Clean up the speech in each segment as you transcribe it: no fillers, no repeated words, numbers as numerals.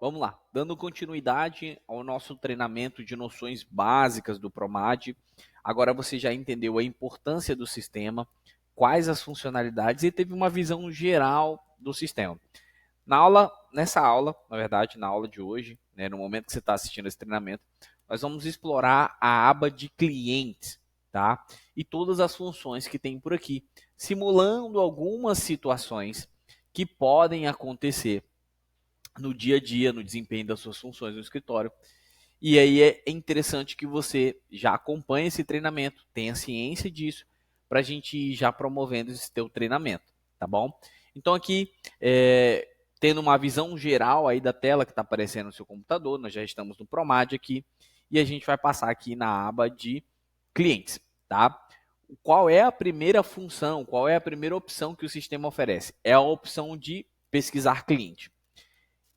Vamos lá, dando continuidade ao nosso treinamento de noções básicas do PROMAD. Agora você já entendeu a importância do sistema, quais as funcionalidades e teve uma visão geral do sistema. Nessa aula, na verdade, na aula de hoje, no momento que você está assistindo esse treinamento, nós vamos explorar a aba de clientes, tá? E todas as funções que tem por aqui, simulando algumas situações que podem acontecer no dia a dia, no desempenho das suas funções no escritório. E aí é interessante que você já acompanhe esse treinamento, tenha ciência disso, para a gente ir já promovendo esse teu treinamento, tá bom? Então aqui, tendo uma visão geral aí da tela que está aparecendo no seu computador, nós já estamos no PROMAD aqui, e a gente vai passar aqui na aba de clientes, tá? Qual é a primeira função, qual é a primeira opção que o sistema oferece? É a opção de pesquisar cliente.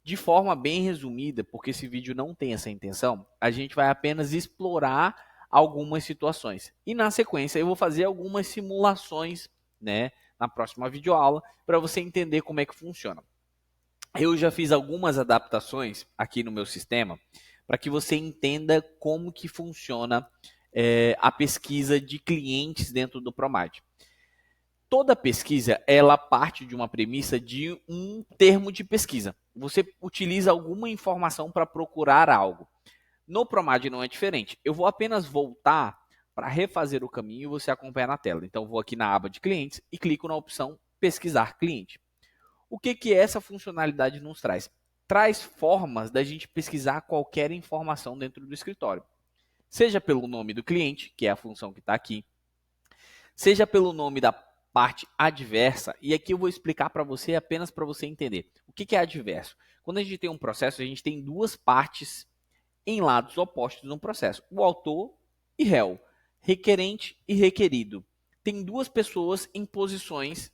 De forma bem resumida, porque esse vídeo não tem essa intenção, a gente vai apenas explorar algumas situações. E na sequência eu vou fazer algumas simulações, na próxima videoaula, para você entender como é que funciona. Eu já fiz algumas adaptações aqui no meu sistema, para que você entenda como que funciona a pesquisa de clientes dentro do PROMAD. Toda pesquisa, ela parte de uma premissa de um termo de pesquisa. Você utiliza alguma informação para procurar algo. No PROMAD não é diferente. Eu vou apenas voltar para refazer o caminho e você acompanha na tela. Então, vou aqui na aba de clientes e clico na opção pesquisar cliente. O que essa funcionalidade nos traz? Traz formas da gente pesquisar qualquer informação dentro do escritório. Seja pelo nome do cliente, que é a função que está aqui, seja pelo nome da parte adversa, e aqui eu vou explicar para você apenas para você entender. O que é adverso? Quando a gente tem um processo, a gente tem duas partes em lados opostos no processo, o autor e réu, requerente e requerido. Tem duas pessoas em posições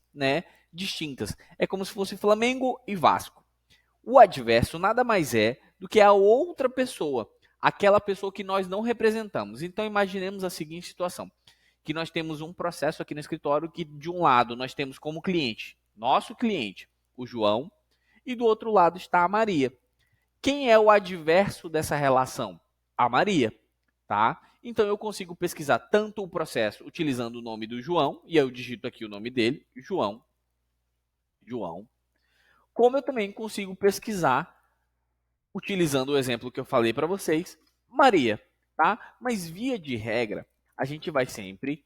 distintas. É como se fosse Flamengo e Vasco. O adverso nada mais é do que a outra pessoa, aquela pessoa que nós não representamos. Então, imaginemos a seguinte situação, que nós temos um processo aqui no escritório que, de um lado, nós temos como cliente, nosso cliente, o João, e do outro lado está a Maria. Quem é o adverso dessa relação? A Maria, tá? Então, eu consigo pesquisar tanto o processo utilizando o nome do João, e eu digito aqui o nome dele, João, como eu também consigo pesquisar, utilizando o exemplo que eu falei para vocês, Maria, tá? Mas, via de regra, a gente vai sempre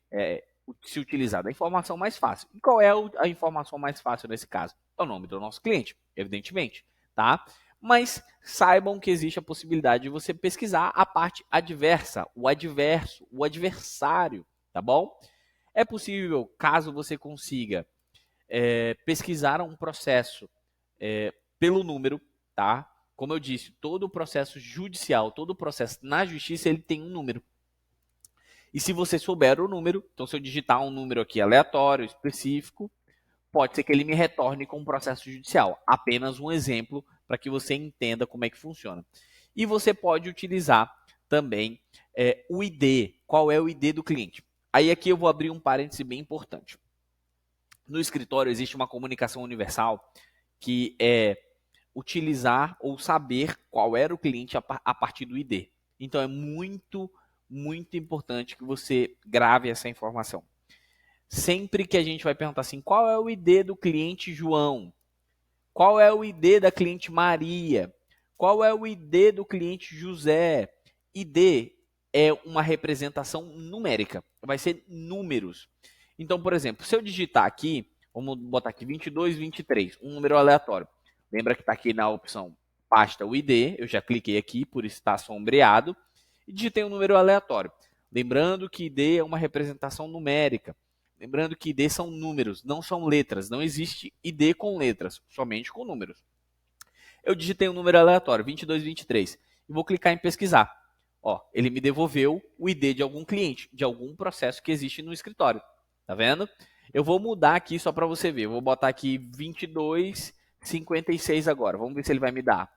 se utilizar da informação mais fácil. E qual é a informação mais fácil nesse caso? É o nome do nosso cliente, evidentemente, tá? Mas saibam que existe a possibilidade de você pesquisar a parte adversa, o adverso, o adversário, tá bom? É possível, caso você consiga pesquisar um processo pelo número, tá? Como eu disse, todo o processo judicial, todo o processo na justiça, ele tem um número. E se você souber o número, então se eu digitar um número aqui aleatório, específico, pode ser que ele me retorne com um processo judicial. Apenas um exemplo para que você entenda como é que funciona. E você pode utilizar também o ID. Qual é o ID do cliente? Aí aqui eu vou abrir um parêntese bem importante. No escritório existe uma comunicação universal que é utilizar ou saber qual era o cliente a partir do ID. Então é muito importante que você grave essa informação. Sempre que a gente vai perguntar assim, qual é o ID do cliente João? Qual é o ID da cliente Maria? Qual é o ID do cliente José? ID é uma representação numérica, vai ser números. Então, por exemplo, se eu digitar aqui, vamos botar aqui 22, 23, um número aleatório. Lembra que está aqui na opção pasta o ID, eu já cliquei aqui por estar sombreado e digitei um número aleatório. Lembrando que ID é uma representação numérica. Lembrando que ID são números, não são letras. Não existe ID com letras, somente com números. Eu digitei um número aleatório, 22, 23, e vou clicar em pesquisar. Ó, ele me devolveu o ID de algum cliente, de algum processo que existe no escritório. Tá vendo? Eu vou mudar aqui só para você ver. Eu vou botar aqui 22, 56 agora. Vamos ver se ele vai me dar.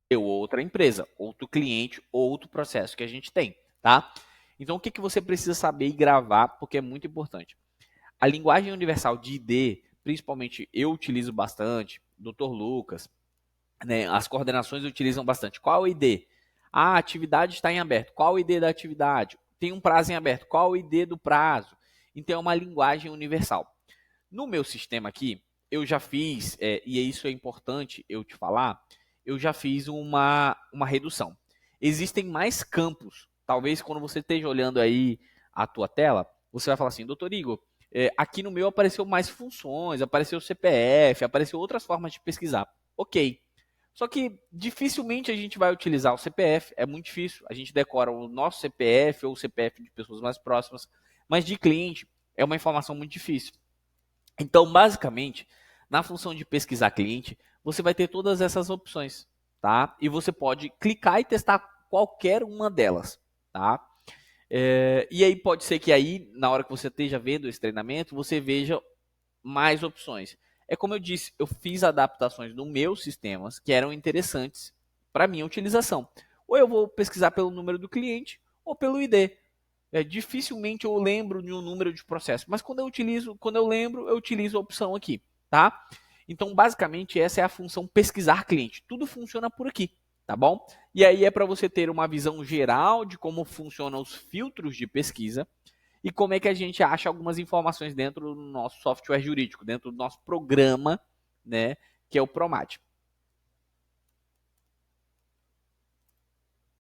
Outra empresa, outro cliente, outro processo que a gente tem, tá? Então, o que você precisa saber e gravar, porque é muito importante. A linguagem universal de ID, principalmente eu utilizo bastante, Dr. Lucas, né? As coordenações utilizam bastante. Qual o ID? A atividade está em aberto. Qual o ID da atividade? Tem um prazo em aberto. Qual o ID do prazo? Então é uma linguagem universal. No meu sistema aqui, eu já fiz, e isso é importante eu te falar, eu já fiz uma redução. Existem mais campos. Talvez quando você esteja olhando aí a tua tela, você vai falar assim, doutor Igor, aqui no meu apareceu mais funções, apareceu CPF, apareceu outras formas de pesquisar. Ok. Só que dificilmente a gente vai utilizar o CPF, é muito difícil. A gente decora o nosso CPF ou o CPF de pessoas mais próximas, mas de cliente é uma informação muito difícil. Então, basicamente, na função de pesquisar cliente, você vai ter todas essas opções, tá? E você pode clicar e testar qualquer uma delas, tá? E aí pode ser que aí, na hora que você esteja vendo esse treinamento, você veja mais opções. É como eu disse, eu fiz adaptações no meus sistemas que eram interessantes para minha utilização. Ou eu vou pesquisar pelo número do cliente ou pelo ID. Dificilmente eu lembro de um número de processo, mas quando eu lembro, eu utilizo a opção aqui, tá? Então, basicamente, essa é a função pesquisar cliente. Tudo funciona por aqui, tá bom? E aí é para você ter uma visão geral de como funcionam os filtros de pesquisa e como é que a gente acha algumas informações dentro do nosso software jurídico, dentro do nosso programa, né, que é o Promate.